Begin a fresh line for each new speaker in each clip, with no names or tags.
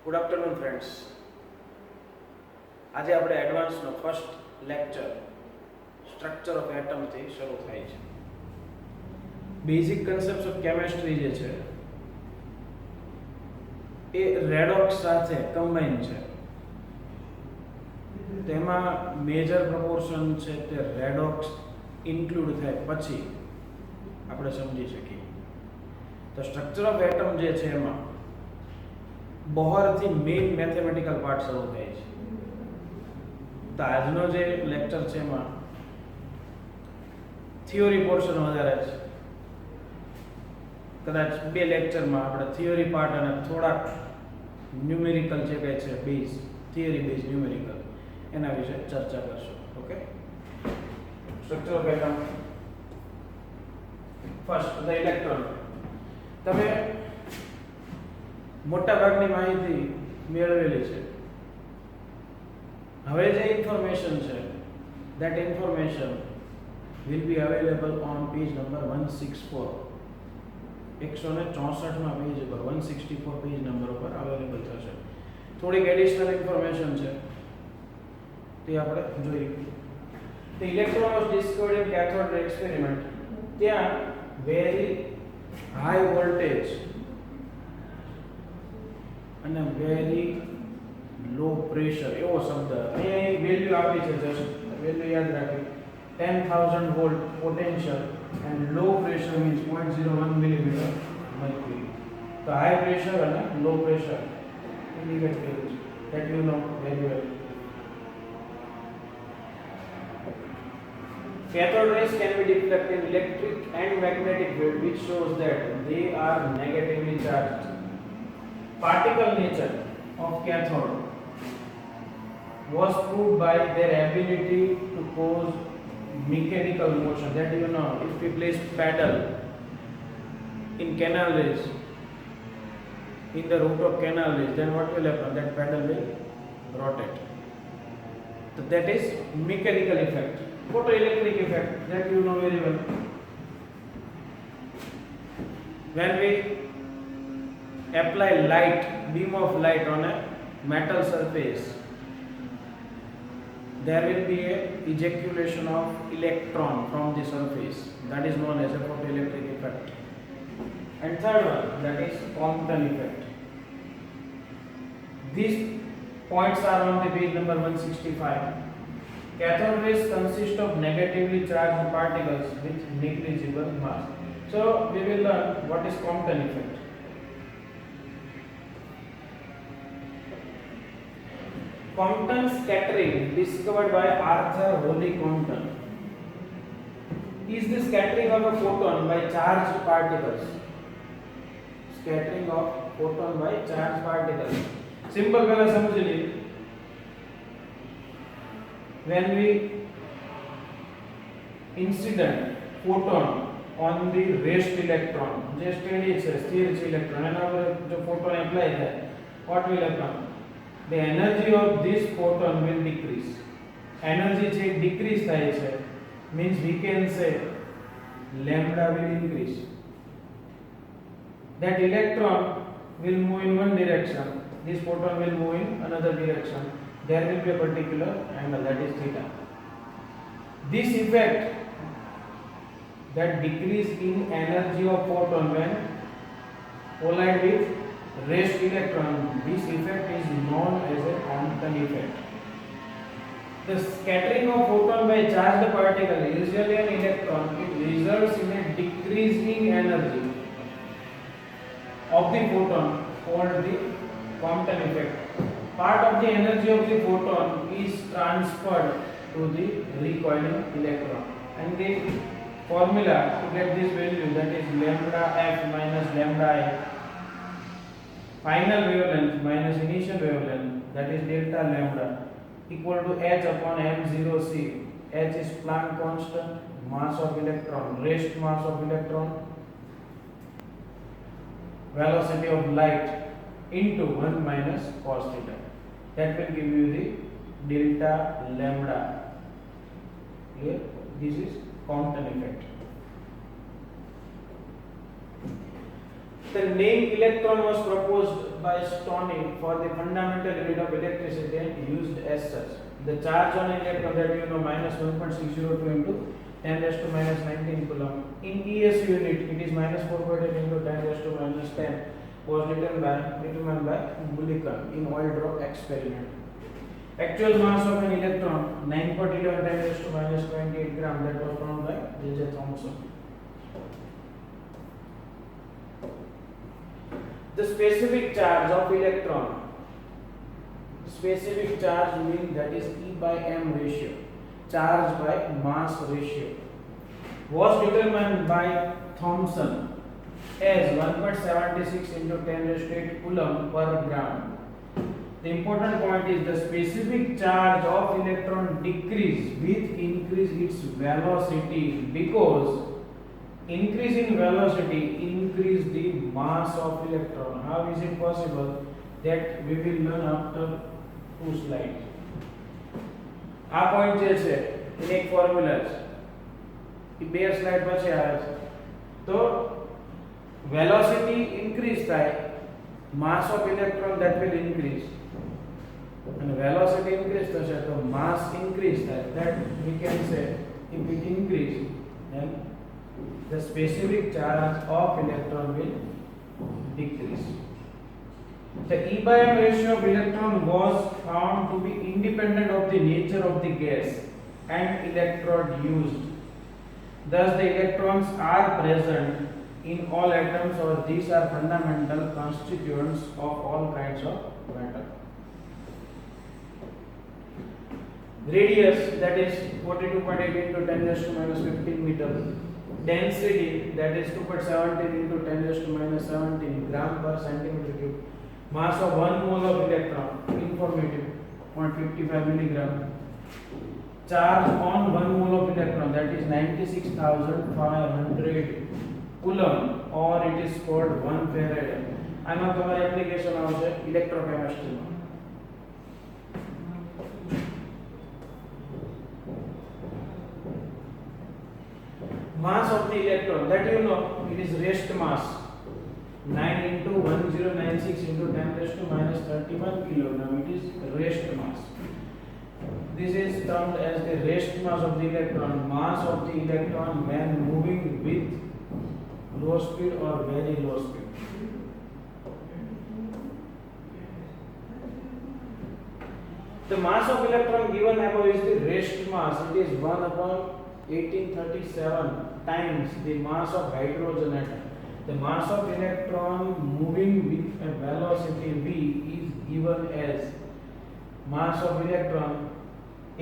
Good afternoon friends. આજે આપણે એડવાન્સનો first lecture structure of એટમથી શરૂ થાય છે. બેઝિક કન્સેપ્ટ્સ ઓફ કેમેસ્ટ્રી જે છે એ રેડોક્સ સાથે કમ્બાઈન છે. તેમાં મેજર પ્રપોર્શન છે તે રેડોક્સ ઇન્ક્લુડ થાય પછી આપણે સમજી શકીએ. તો સ્ટ્રક્ચર ઓફ એટમ જે છે એમાં બોહરથી મેઇન મેથેમેટિકલ પાર્ટ શરૂ થાય છે. તો આજનો જે લેક્ચર છે એમાં થિયોરી પોર્શન વધારે છે. કદાચ બે લેક્ચરમાં આપણે થિયોરી પાર્ટ અને થોડાક ન્યુમેરિકલ જે કહે છે બેઝ થિયરી બેઝ ન્યુમેરિકલ એના વિશે ચર્ચા કરશું. Okay, structure of atom. First the electron. તમે મોટા ભાગની માહિતી મેળવેલી છે. હવે જે ઇન્ફોર્મેશન છે that information will be available on page number 164. 164 page પર 164 પેજ નંબર પર અવેલેબલ થશે. થોડીક એડિશનલ ઇન્ફોર્મેશન છે તે આપણે જોઈએ. The electron was discovered in cathode ray experiment. ત્યાં very high voltage અને વેરી લો પ્રેશર એવો શબ્દ અહીં વેલ્યુ આપી છે. જસ્ટ વેલ્યુ યાદ રાખી. 10,000 volt potential and low pressure means 0.01 millimetre mercury. તો હાઈ પ્રેશર અને લો પ્રેશર ઇન્ડિકેટ કર્યું છે. That you know very well. Cathode rays can be deflected in electric and magnetic field, which shows that they are negatively charged. Particle nature of cathode was proved by their ability to cause mechanical motion. That you know, if we place paddle in canal rays, in the root of canal rays, then what will happen? That paddle will rotate. So that is mechanical effect. Photoelectric effect, that you know very well. When we apply light, beam of light on a metal surface, there will be a ejaculation of electron from the surface. That is known as a photoelectric effect. And third one, that is Compton effect. These points are on the page number 165. Cathode rays consist of negatively charged particles with negligible mass. So we will learn what is Compton effect. Compton scattering, discovered by Arthur Holly Compton, is the scattering of a photon by charged particles. Scattering of photon by charged particles. Simple पहला समझ लीजिए. When we incident photon on the rest electron, જે steady છે સ્થિર છે electron, એના પર જો photon apply થાય, what will happen? The energy of this photon will decrease. Energy છે decrease થાય છે, means we can say lambda will increase. That electron will move in one direction, this photon will move in another direction. There will be a particular angle, that is theta. This effect, that decrease in energy of photon when collide with rest electron, this effect is known as a Compton effect. The scattering of photon by charged particle, usually an electron, it results in a decreasing energy of the photon called the Compton effect. Part of the energy of the photon is transferred to the recoiling electron, and the formula to get this value, that is lambda f minus lambda I, final wavelength minus initial wavelength, that is delta lambda, equal to h upon m0c. H is Planck constant, mass of electron, rest mass of electron, velocity of light, into 1 minus cos theta. That will give you the delta lambda. Here, this is Compton effect. The name electron was proposed by Stoney for the fundamental unit of electricity and used as such. The charge on electron, that you know, minus 1.602 into 10 raised to minus 19 coulomb. In ES unit, it is minus 4.8 into 10 raised to minus 10, was determined by Mulliken in oil drop experiment. Actual mass of an electron 9.11 10 raised to minus 28 gram, that was found by J.J. Thomson. The specific charge of electron, specific charge means that is E by M ratio, charge by mass ratio, was determined by Thomson as 1.76 into 10 raised to 8 coulomb per gram. The important point is the specific charge of electron decrease with increase its velocity, because increase in velocity increase the mass of electron. How is it possible? That we will learn after 2 slides. આ point જે છે એને એક formula છે, એ બે slide પછી આવે છે. તો વેલોસિટી ઇન્ક્રીઝ થાય, માસ of electron that will increase, and velocity increase થશે તો mass increase થાય. That we can say if it increase, then the specific charge of electron will decrease. The E by M ratio of electron was found to be independent of the nature of the gas and electrode used. Thus, the electrons are present in all atoms, or these are fundamental constituents of all kinds of matter. Radius, that is 42.8 into 10 raised to minus 15 meter. Density, that is 2.17 into 10 raised to minus 17 gram per centimeter cube. Mass of 1 mole of electron, informative, 0.55 milligram. Charge on 1 mole of electron, that is 96,500 coulomb, or it is called 1 farad. આમાં તમારી application આવશે ઇલેક્ટ્રોકેમિસ્ટ્રીમાં. Mass of the electron, that you know, it is rest mass, 9 into 1096 into 10 raised to minus 31 kilogram. It is rest mass. This is termed as the rest mass of the electron, mass of the electron when moving with low speed or very low speed. The mass of electron given above is the rest mass. It is 1 upon 1837 times the mass of hydrogen atom. The mass of electron moving with a velocity v is given as mass of electron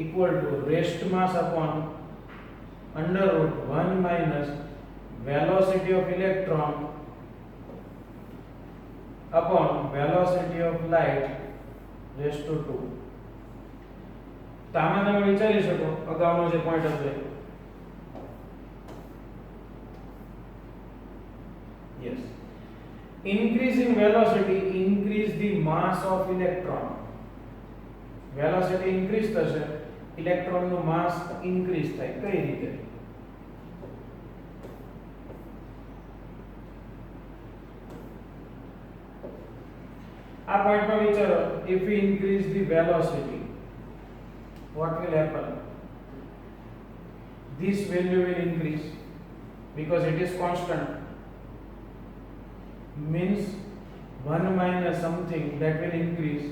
equal to rest mass upon under root 1 minus velocity of electron upon velocity of light raised to 2. તો આમાં તમે વિચારી શકો અગાઉનો જે point હતો. Yes. Increase in velocity increase the mass of electron. Velocity increase થશે, electron નું mass increase થાય. કઈ રીતે? આ પોઈન્ટમાં વિચારો, if we increase the velocity, what will happen? This value will increase because it is constant. Means 1 minus something that will increase,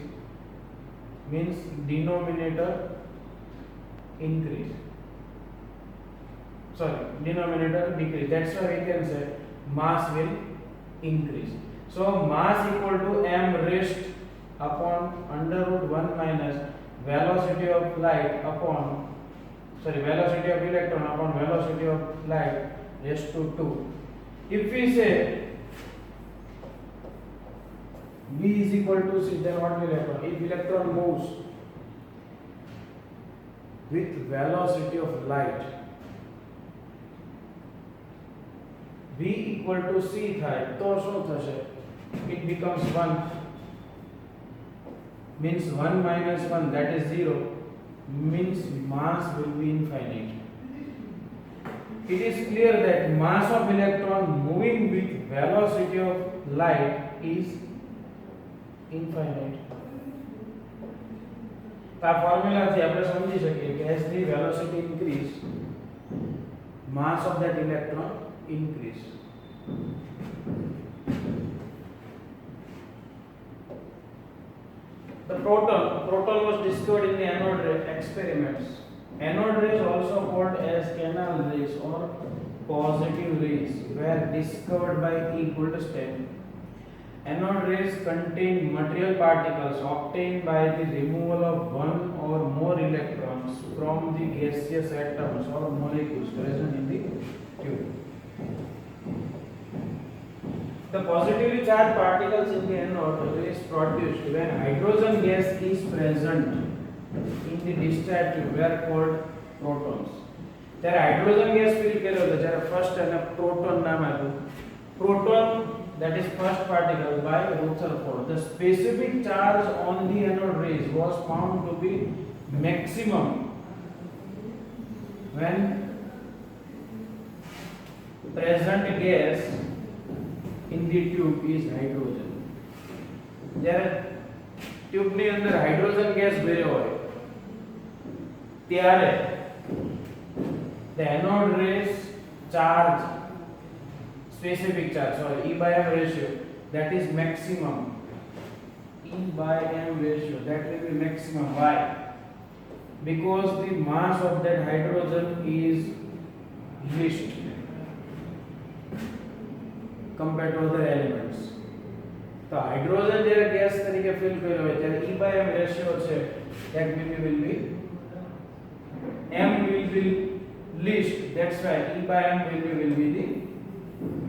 means denominator increase, sorry, denominator decrease. That's why we can say mass will increase. So mass equal to m raised upon under root 1 minus velocity of light upon, sorry, velocity of electron upon velocity of light raised to 2. If we say V is equal to C, then what will happen? If electron moves with velocity of light, V equal to C થાય તો શું થશે? It becomes 1, means 1 minus 1, that is 0, means mass will be infinite. it is clear that mass of electron moving with velocity of light is infinite. तो આ ફોર્મ્યુલાથી આપણે સમજી શકીએ કે as the velocity increase, mass of that electron increase. The proton was discovered in the anode ray experiments. Anode rays, also called as canal rays or positive rays, were discovered by E. Goldstein. Anode rays contain material particles obtained by the removal of one or more electrons from the gaseous atoms or molecules present in the tube. The positively charged particles in the anode is produced when hydrogen gas is present in the discharge tube, were called protons. જ્યારે hydrogen gas fill કર્યો હતો જ્યારે first અને proton નામ આપ્યું. Proton, that is first particle, by Rutherford. The specific charge on the anode rays was found to be maximum when present gas in the tube is hydrogen. જ્યારે ટ્યુબની અંદર hydrogen gas ભર્યો હોય ત્યારે the anode rays charge, specific charge, sorry, E by M ratio, that is maximum. E by M ratio, that will be maximum. Why? Because the mass of that hydrogen is least compared to other elements. So hydrogen જ્યારે gas તરીકે fill કર્યો હોય ત્યારે E by M ratio છે, that will be M will be least. That's why E by M will be the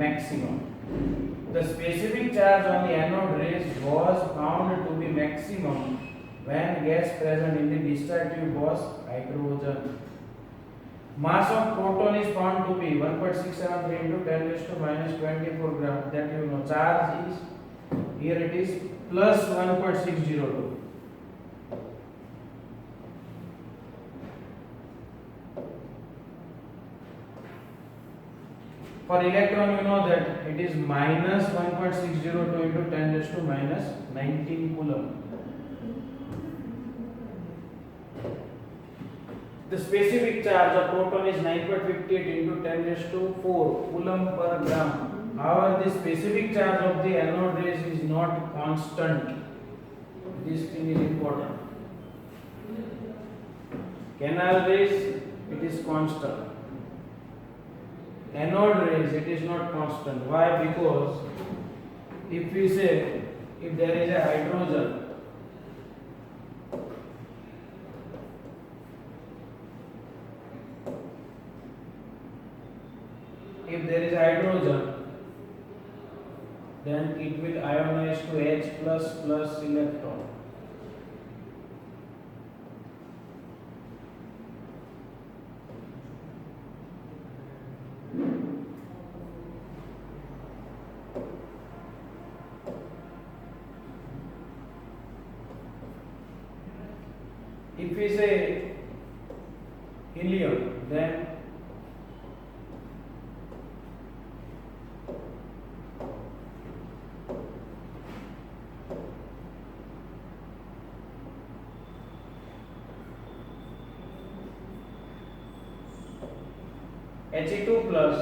maximum. The specific charge on the anode rays was found to be maximum when gas present in the discharge tube was hydrogen. Mass of proton is found to be 1.673 into 10 raised to minus 24 gram. That you know. Charge is, here it is plus 1.602. For electron, you know that it is minus 1.602 into 10 raised to minus 19 coulomb. The specific charge of proton is 9.58 into 10 raised to 4 coulomb per gram. However, the specific charge of the anode rays is not constant. This thing is important. Canal rays, it is constant. Anode rays, it is not constant. Why? Because if we say, if there is a hydrogen, then it will ionize to H plus plus electron. If we say helium, then He2 plus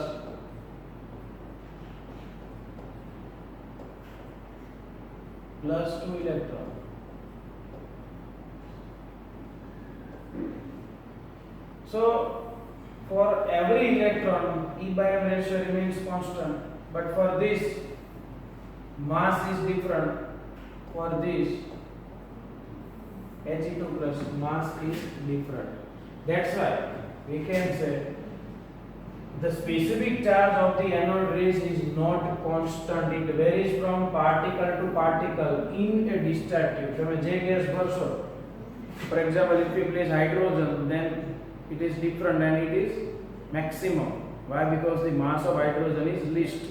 plus 2 electron. So for every electron, E by M ratio remains constant, but for this mass is different. For this He2 plus mass is different. That's why we can say the specific charge of the anode rays is not constant. It varies from particle to particle in a discharge tube. So when J gas भरशो, for example, if we place hydrogen, then it is different and it is maximum. Why? Because the mass of hydrogen is least.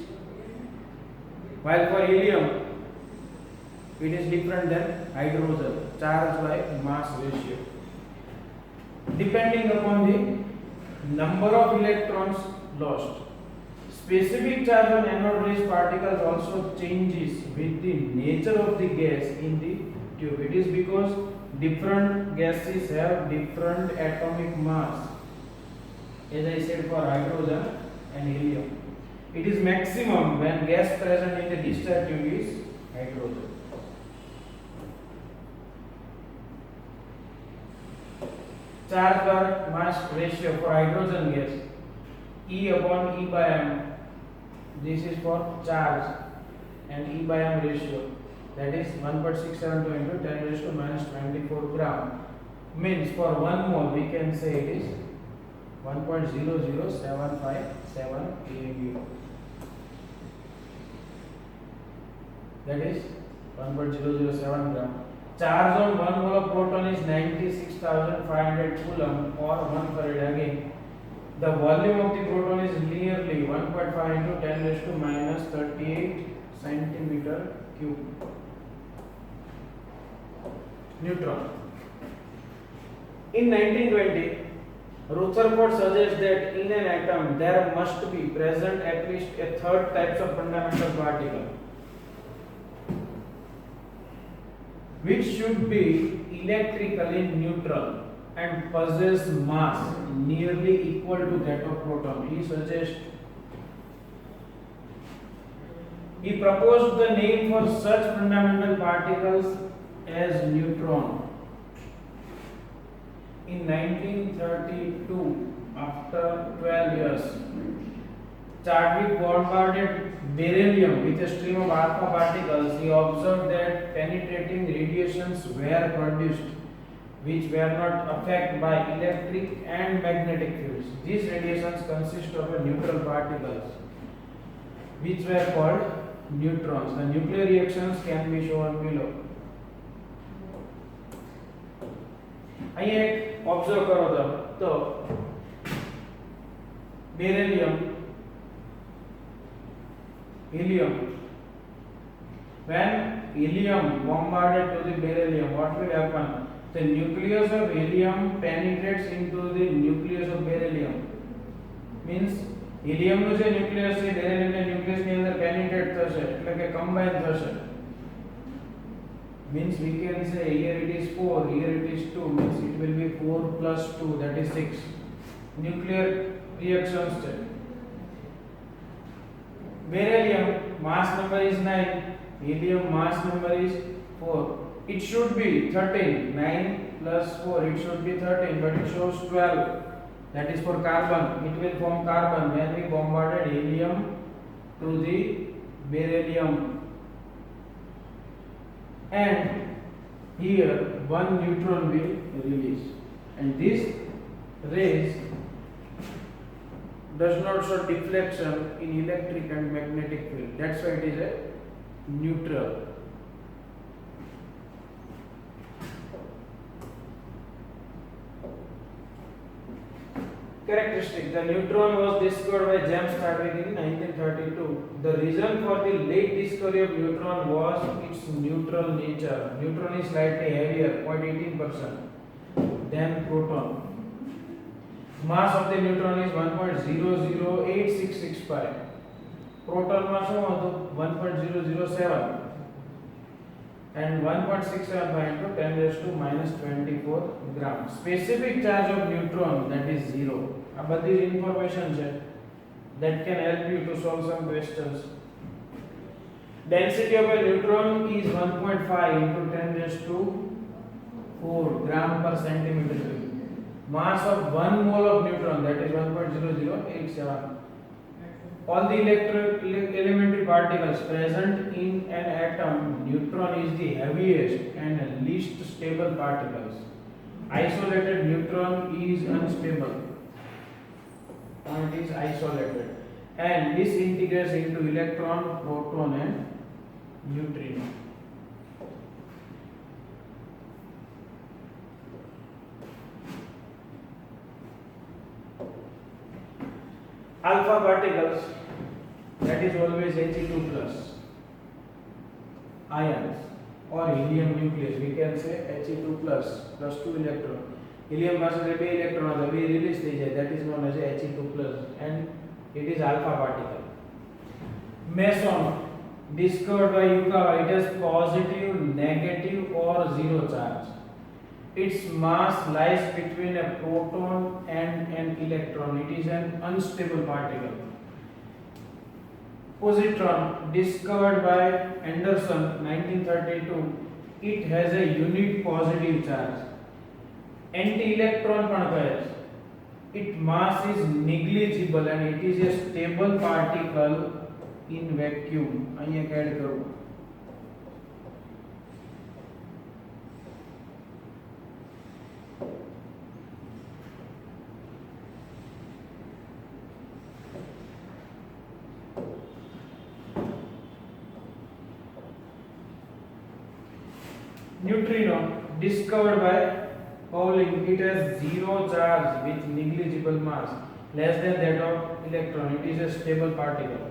While for helium, it is different than hydrogen, charge by mass ratio. Depending upon the number of electrons lost. Specific charge on anode-rich particles also changes with the nature of the gas in the tube. It is because different gases have different atomic mass. As I said, for hydrogen and helium, it is maximum when gas present in the discharge tube is hydrogen. Charge per mass ratio for hydrogen gas, E upon E by m. This is for charge and E by m ratio, that is 1.672 into 10 raised to minus 24 gram. Means for 1 mole we can say it is 1.00757 kg. That is 1.007 gram. Charge on 1 mole of proton is 96,500 coulomb or 1 farad. Again, the volume of the proton is nearly 1.5 into 10 raised to minus 38 centimeter cube. Neutron. In 1920, Rutherford suggests that in an atom there must be present at least a third type of fundamental particle, which should be electrically neutral and possess mass nearly equal to that of proton. He proposed the name for such fundamental particles as neutron. In 1932, after 12 years, Chadwick bombarded beryllium with a stream of alpha particles. He observed that penetrating radiations were produced which were not affected by electric and magnetic fields. These radiations consist of neutral particles which were called neutrons. The nuclear reactions can be shown below. અહીંયા એક observe કરો તો beryllium, helium. When helium bombarded to the beryllium, what will happen? The nucleus of helium penetrates into the nucleus of beryllium. Means helium નું જે nucleus છે beryllium ના nucleus ની અંદર પેનિટ્રેટ થશે એટલે કે કમ્બાઈન થશે. Means we can say here it is 4, here it is 2, means it will be 4 plus 2, that is 6. Nuclear reactions છે. Beryllium mass number is 9, helium mass number is 4. It should be 13, 9 plus 4, it should be 13, but it shows 12. That is for carbon. It will form carbon when we bombarded helium to the beryllium. And here one neutron will release, and this rays does not show deflection in electric and magnetic field. That's why it is a neutral. Characteristic: the neutron was discovered by James Chadwick in 1932. The reason for the late discovery of neutron was its neutral nature. Neutron is slightly heavier, 0.18%, than proton. Mass of the neutron is 1.008665. Proton mass is 1.007 and 1.675 into 10 raised to minus 24 gram. Specific charge of neutron, that is 0. આ બધી information છે that can help you to solve some questions. Density of a neutron is 1.5 into 10 raised to 4 gram per centimeter cube. Mass of 1 mole of neutron, that is 1.0087. All the elementary particles present in an atom, neutron is the heaviest and least stable particles. Isolated neutron is unstable. It is isolated, and this integrates into electron, proton, and neutrino. Alpha particles, that is always He2 plus ions or helium nucleus. We can say He2 plus 2 electron. Helium પાસે બે electron હતા, બે release થઈ જાય, that is known as He2 plus, and It is alpha particle. Meson, discovered by Yukawa, it has positive, negative or zero charge. Its mass lies between a proton and an electron. It is an unstable particle. Positron, discovered by Anderson 1932, it has a unit positive charge. Anti-electron પણ કહે છે. Its mass is negligible and it is a stable particle in vacuum. અહીંયા add કરું. Neutrino, discovered by Pauling, it has zero charge with negligible mass, less than that of electron. It is a stable particle.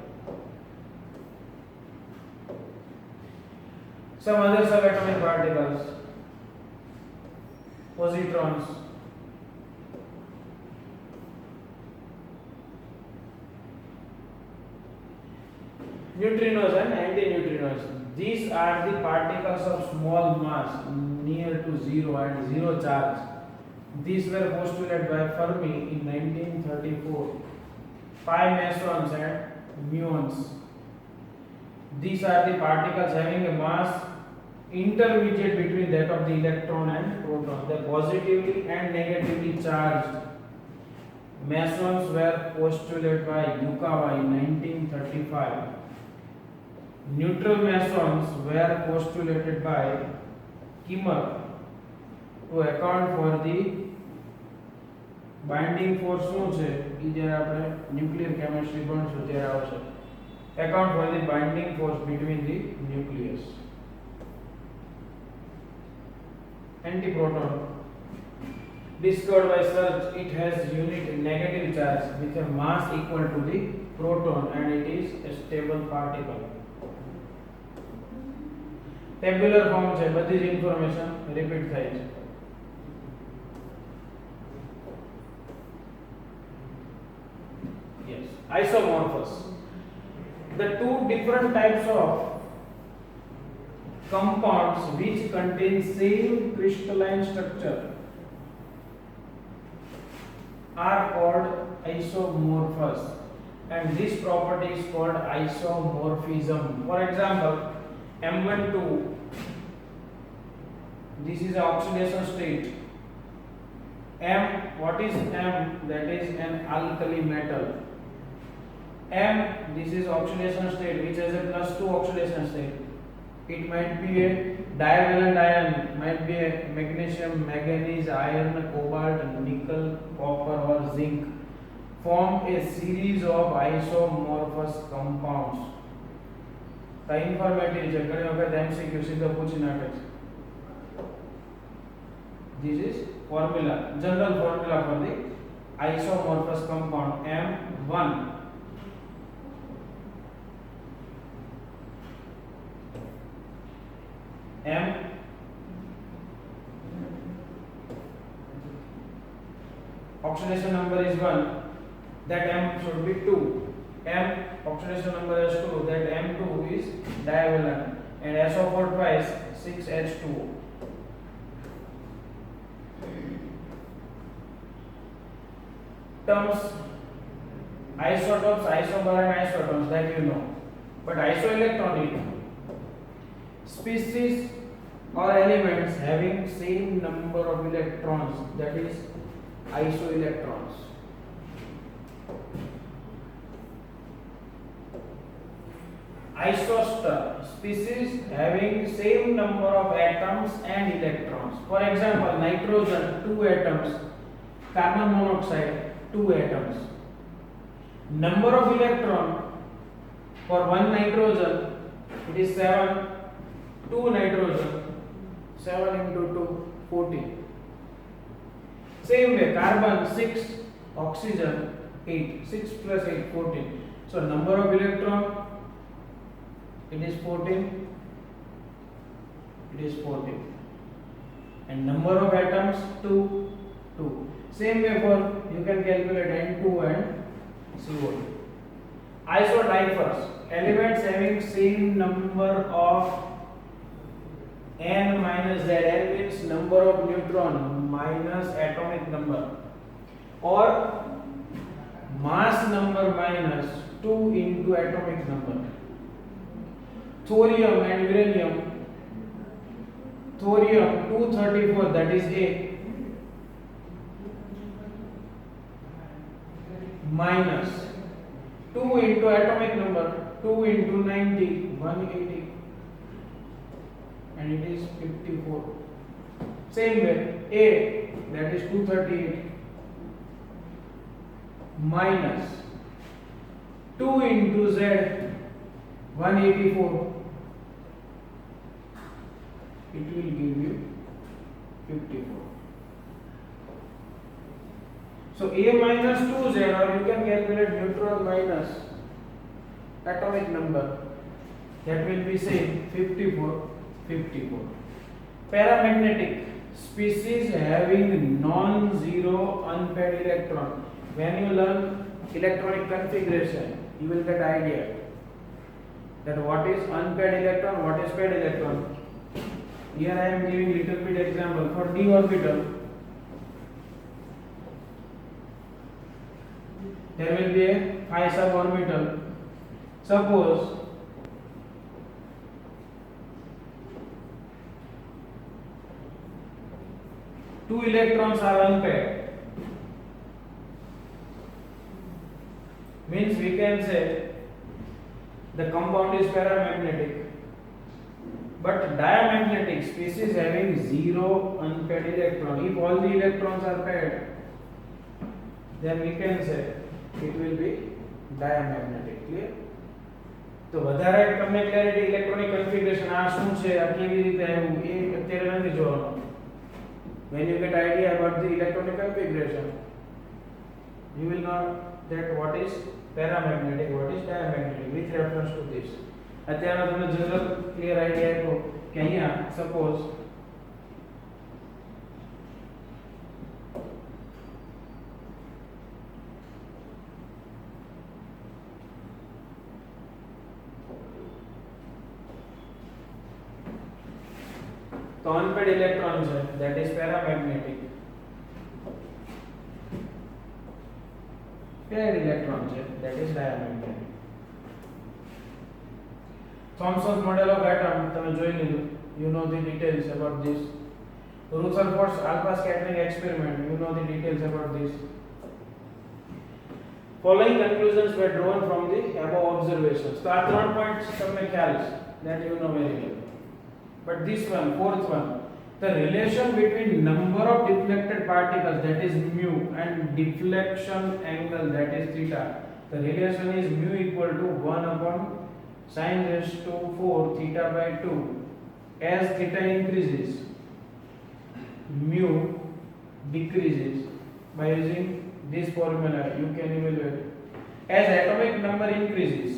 Some other subatomic particles, positrons, neutrinos and antineutrinos. These are the particles of small mass near to zero and zero charge. These were postulated by Fermi in 1934. Pi mesons and muons. These are the particles having a mass intermediate between that of the electron and proton. They are positively and negatively charged. Mesons were postulated by Yukawa in 1935. Neutral mesons were postulated by Kimmer to account for the binding force શું છે એ જ્યારે આપણે nuclear chemistry ભણશું ત્યારે આવશે. Account for the binding force between the nucleus. Antiproton, discovered by Search, it has unit negative charge with a mass equal to the proton and it is a stable particle. Tabular form છે, બધી જ information repeat થાય છે. Yes, isomorphous. The two different types of compounds which contain same crystalline structure are called isomorphous, and this property is called isomorphism. For example, M12, this is oxidation state. M, what is M? That is an alkali metal. M, this is oxidation state which has a +2 oxidation state. It might be a divalent ion, might be a magnesium, manganese, iron, cobalt, nickel, copper or zinc. Form a series of isomorphous compounds. The informative છે, ઘણી વખત MCQ સીધા પૂછી નાખે છે. This is formula, general formula for the isomorphous compound M1. M, oxidation number is 1, that M should be 2. M, oxidation number is 2, that M2 is divalent, and SO4 twice 6H2O. Terms, isotopes, isomer and isotopes, that you know, but isoelectronic, species or elements having same number of electrons, that is isoelectrons. Isoster, species having same number of atoms and electrons. For example, nitrogen 2 atoms, carbon monoxide 2 atoms. Number of electron for one nitrogen, it is 7. 2 nitrogen, 7 into 2, 14. Same way, carbon 6, oxygen 8. 6 plus 8, 14. So number of electron, it is 14. It is 14. And number of atoms, 2, 2. Same way for, you can calculate N2 and CO2. Isodiphers, elements having same number of n minus z. N means number of neutron minus atomic number, or mass number minus 2 into atomic number. Thorium and uranium. Thorium 234, that is A, minus 2 into atomic number, 2 into 90, 180, and it is 54. Same way, A, that is 238, minus 2 into Z, 184, it will give you 54. So A minus 2Z, or you can calculate neutron minus atomic number, that will be same, 54, 54. Paramagnetic, species having non-zero unpaired electron. When you learn electronic configuration, you will get idea that what is unpaired electron, what is paired electron. Here I am giving little bit example for d orbital. There will be a pi suborbital. Suppose two electrons are unpaired, means we can say the compound is paramagnetic. But diamagnetic, species having zero unpaired electron. If all the electrons are paired, then we can say it will be diamagnetic. Clear? તો વધારે તમને clarity electronic configuration આ શું છે, આ કેવી રીતે આવ્યું એ અત્યારે નથી જોવાનું. When you get idea about the electronic configuration, you will know that what is paramagnetic, what is diamagnetic with reference to this. અત્યારે તમને જનરલ ક્લિયર આઈડિયા આપ્યો કે અહીંયા સપોઝ તો અનપેડ ઇલેક્ટ્રોન છે, that is paramagnetic. paired electron છે, that is diamagnetic. Thomson's model of atom તમે જોઈ લીધું, you know the details about this. Rutherford's alpha scattering experiment, you know the details about this. Following conclusions were drawn from the above observations. So, 3 points તમને ખ્યાલ છે, that you know very well. But this one, fourth one, the relation between number of deflected particles, that is mu, and deflection angle, that is theta. The relation is mu equal to 1 upon sin raised to 4 theta by 2. As theta increases, mu decreases. By using this formula, you can evaluate. As atomic number increases,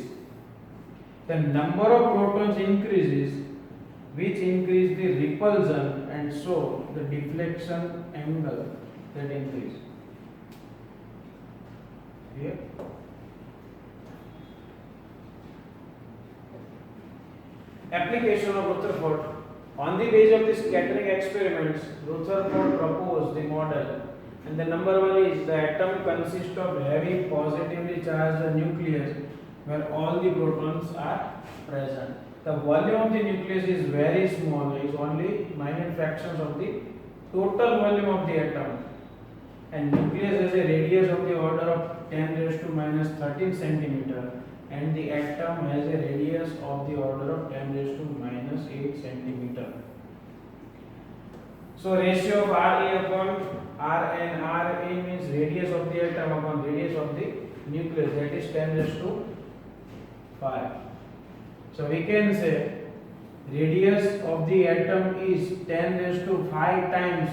the number of protons increases, which increase the repulsion, and so the deflection angle that increase. Here. Application of Rutherford. On the basis of the scattering experiments, Rutherford proposed the model, and the number one is the atom consists of heavy positively charged nucleus where all the protons are present. The volume of the nucleus is very small, it is only minor fractions of the total volume of the atom, and nucleus has a radius of the order of 10 raised to minus 13 centimeter, and the atom has a radius of the order of 10 raised to minus 8 centimeter. So ratio of RA upon Rn, RA means radius of the atom upon radius of the nucleus, that is 10 raised to 5. So we can say radius of the atom is 10 raised to 5 times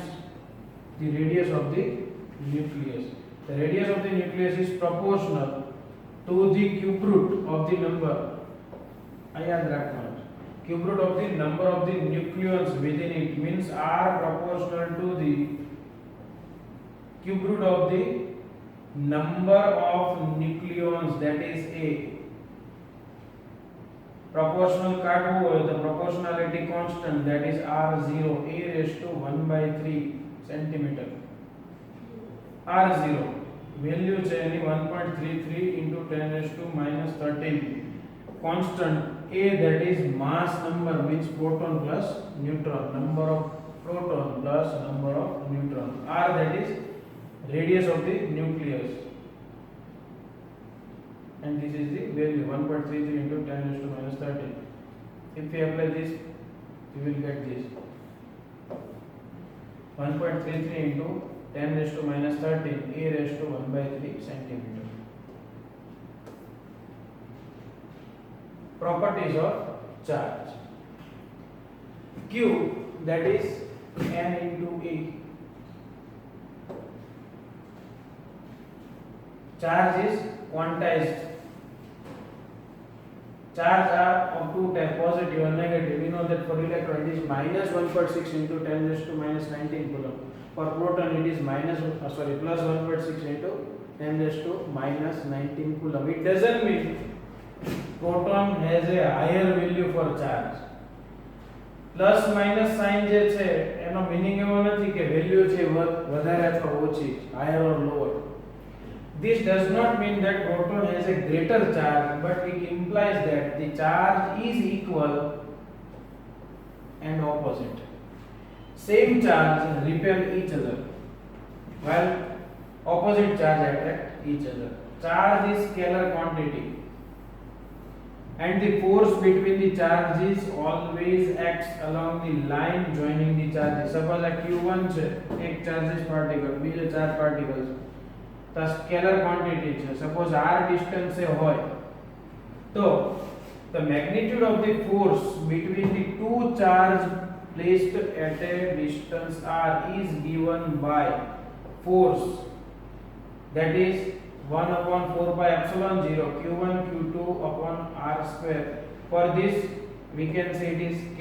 the radius of the nucleus. The radius of the nucleus is proportional to the cube root of the number. Cube root of the number of the nucleons within it, means R proportional to the cube root of the number of nucleons, that is A, proportional કાઢવું હોય તો proportionality constant that is r0 a raised to 1/3 centimeter. r0 value છે એની 1.33 into 10 raised to minus 13. Constant a that is mass number means proton plus neutron, number of proton plus number of neutron. r that is radius of the nucleus, and this is the value 1.33 into 10 raised to minus 13. If we apply this, we will get this 1.33 into 10 raised to minus 13 a raised to 1/3 centimeter. Properties of charge. Q that is n into E. Charge is quantized. Charge are of two types, positive and negative. We know that for electron it is minus 1.6 into 10 raised to minus 19 coulomb. For proton it is plus 1.6 into 10 raised to minus 19 coulomb. It doesn't mean proton has a higher value for charge. Plus minus sign જે છે એનો meaning એવો નથી કે value છે વધારે અથવા ઓછી, higher or lower. This does not mean that proton has a greater charge, but it implies that the charge is equal and opposite. Same charge repel each other, while opposite charge attract each other. Charge is scalar quantity, and the force between the charges always acts along the line joining the charges. Suppose a q1 છે, એક charges particle, બીજો ચાર particles, તો scalar quantity છે. Suppose r distance એ હોય તો the magnitude of the force between the two charge placed at a distance r is given by force that is 1 upon 4 pi epsilon 0 q1 q2 upon r square. For this we can say it is k,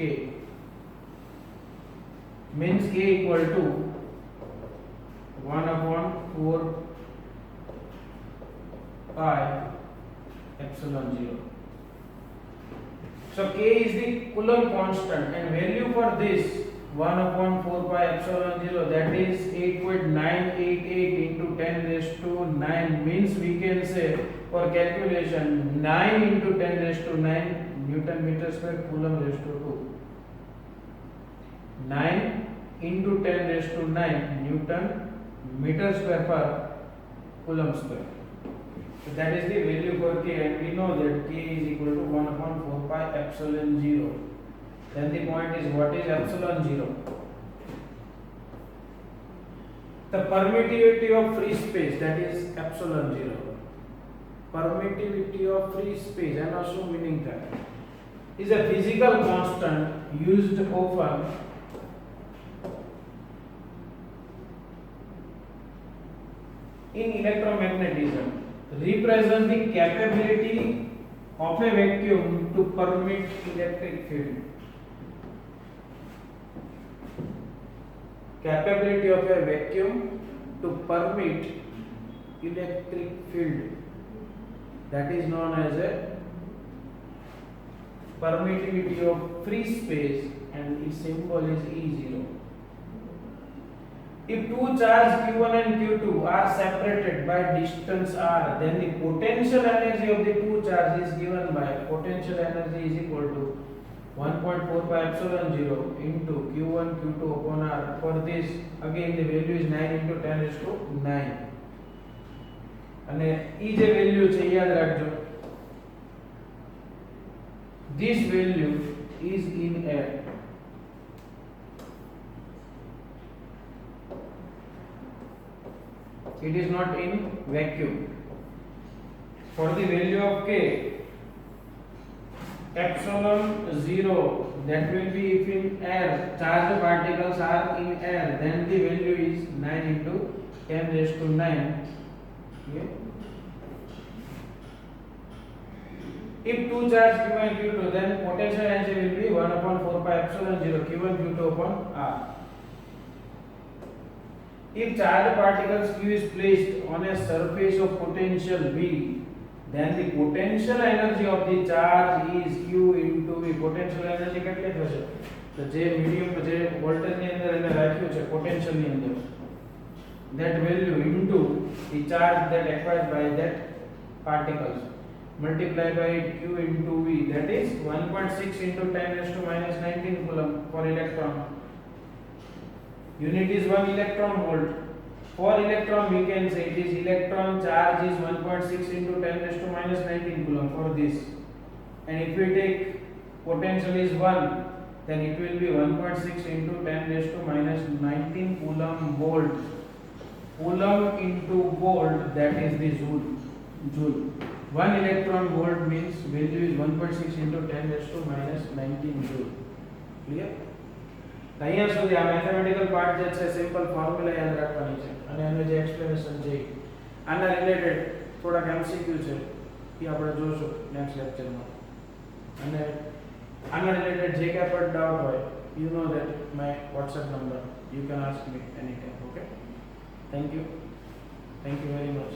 means k equal to 1 upon 4 pi epsilon 0. So k is the Coulomb constant, and value for this 1 upon 4 pi epsilon 0 that is 8.988 into 10 raised to 9, means we can say for calculation 9 into 10 raised to 9 Newton meter square Coulomb raised to 2. 9 into 10 raised to 9 Newton meter square per Coulomb square. So that is the value for k, and we know that k is equal to 1 upon 4 pi epsilon 0. Then the point is, what is epsilon 0? The permittivity of free space, that is epsilon 0. Permittivity of free space, and also meaning that is a physical constant used often in electromagnetism. Represent the capability of a vacuum to permit electric field. Capability of a vacuum to permit electric field, that is known as a permittivity of free space, and its symbol is E0. If two charges q1 and q2 are separated by distance r, then the potential energy of the two charges is given by potential energy is equal to 1.4 pi epsilon 0 into q1 q2 upon r. For this again the value is 9 into 10 raised to 9, અને ઈ જે value છે યાદ રાખજો. This value is in air. It is not in vacuum. For the value of k, epsilon 0, that will be if in air, charged particles are in air, then the value is 9 into 10 raised to 9. Okay. If two charges q1 and q2, then potential energy will be 1 upon 4 pi epsilon 0 q1 q2 upon r. If charged particles q is placed on a surface of potential v, then the potential energy of the charge is q into v. potential energy કેટલી થશે તો જે medium જે voltage ની અંદર એને રાખ્યું છે પોટેન્શિયલ ની અંદર that value into the charge that acquired by that particles multiplied by q into v, that is 1.6 into 10 raised to minus 19 coulomb for electron. Unit is 1 electron volt. For electron we can say it is electron charge is 1.6 into 10 raised to minus 19 coulomb for this. And if we take potential is 1, then it will be 1.6 into 10 raised to minus 19 coulomb volt. Coulomb into volt, that is the joule. 1 electron volt means value is 1.6 into 10 raised to minus 19 joule. Clear? તો અહીંયા સુધી આ mathematical part જે છે simple formula યાદ રાખવાની છે અને એનું જે એક્સપ્લેનેશન છે આના રિલેટેડ થોડાક એમસીક્યુ છે એ આપણે જોશું નેક્સ્ટ લેક્ચરમાં અને આના રિલેટેડ જે કાંઈ પણ ડાઉટ હોય you know that my WhatsApp number U can ask me any time. Okay, thank you very much.